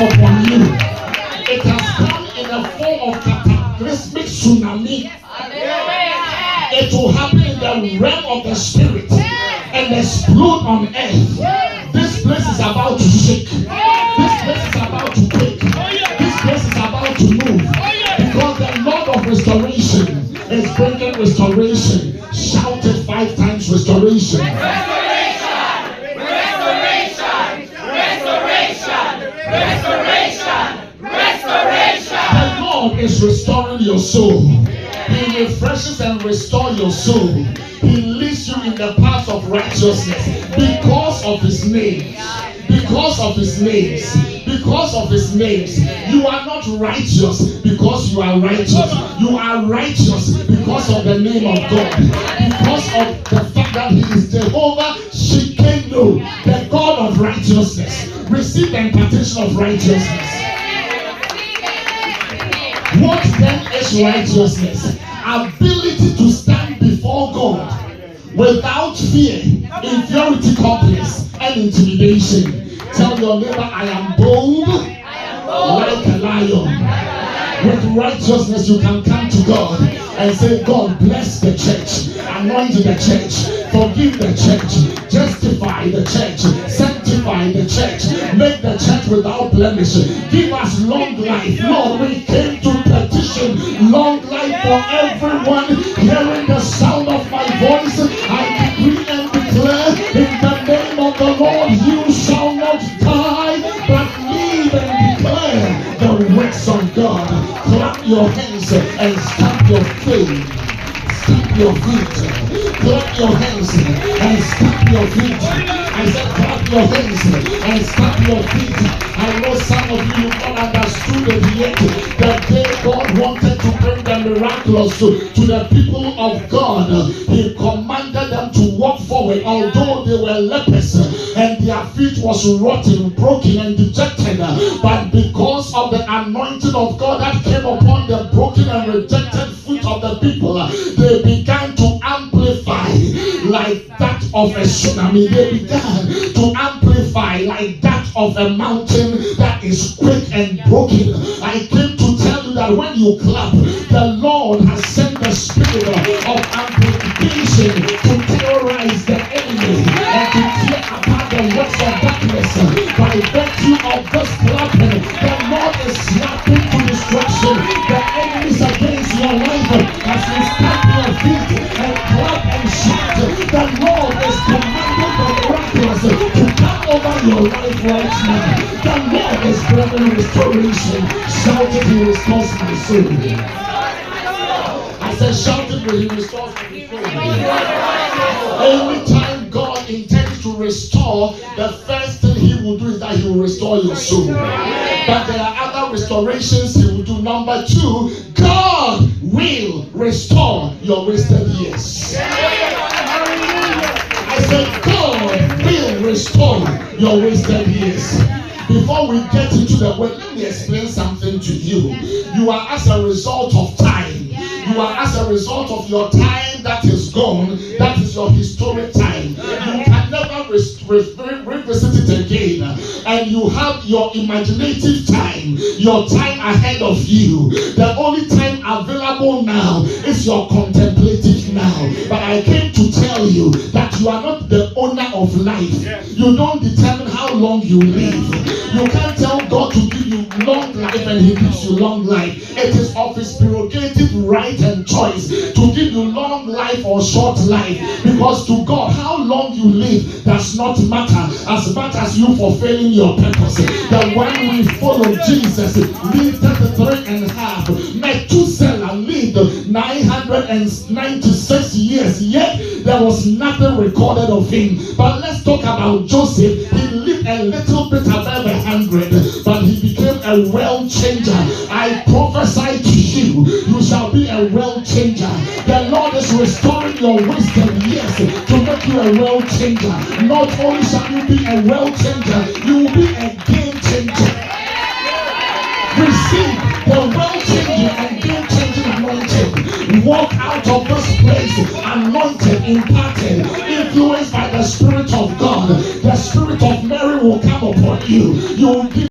come upon you. It has come in the form of cataclysmic tsunami. It will happen in the realm of the spirit and explode on earth. This place is about to shake. This place is about to quake. This place is about to move. Because the Lord of restoration is bringing restoration. Shout it 5 times, restoration. The Lord is restoring your soul. He refreshes and restores your soul. He leads you in the path of righteousness because of his name. Because of his names. Because of his names. You are not righteous because you are righteous. You are righteous because of the name of God. Because of the fact that he is Jehovah Shekenu, the God of righteousness. Receive the impartation of righteousness. What then is righteousness? Ability to stand before God without fear, inferiority complex, and intimidation. Tell your neighbor, I am bold like a lion. With righteousness you can come to God and say, God bless the church, anoint the church, forgive the church, justify the church, sanctify the church, make the church without blemish, give us long life. Lord, we came to petition long life for everyone hearing the sound of my voice. I decree and declare in the name of the Lord, you shall not die but live and declare the works of God. Clap your hands and stamp your feet. Stamp your feet. Clap your hands and stamp your feet. I said clap your hands and stamp your feet. I know some of you have not understood it yet. The day God wanted to bring the miraculous to the people of God, he commanded them to walk forward, although they were lepers and their feet was rotten, broken and dejected. But because of the anointing of God that came upon the broken and rejected feet of the people, they began to amplify like that of a tsunami. They began to amplify like that of a mountain that is quick and broken. I came to tell you that when you clap, the Lord has sent the spirit of amplification to terrorize the enemy and to tear apart the works of darkness. By virtue of this clapping, the Lord is slapping to destruction the enemies against your life. As you stamp your feet and clap and shout, the Lord is commanding the miraculous to come over your life right now. The Lord is bringing restoration. Shout it, he restores my soul. I said, shout it, he restores my soul. Anytime God intends to restore, the first thing he will do is that he will restore your soul. But there are other restorations he will do. Number 2, God will restore your wasted years. I said, God will restore your wasted years. Before we get into the word, let me explain something to you. You are as a result of time. You are as a result of your time that is gone. That is your historic time. You can never revisit it again. And you have your imaginative time, your time ahead of you. The only time available now is your contemplative now. But I came to tell you that you are not the owner of life. You don't determine how long you live. You can't tell God to give you long life and he gives you long life. It is of his prerogative right and choice to give you long life or short life. Because to God, how long you live does not matter as much as you fulfilling your purpose. The one we follow, Jesus, lived 33 and a half. Methuselah lived 996 years, yet there was nothing recorded of him. But let's talk about Joseph. He lived a little bit above 100, but he became a world changer. I prophesy to you, you shall be a world changer. The Lord is restoring your wisdom, yes, to make you a world changer. Not only shall you be a world changer, you will be a game changer. Receive the world changing and game changing anointing. Walk out of this place anointed, imparted, influenced by the Spirit of God. The Spirit of Mary will come upon you. You will be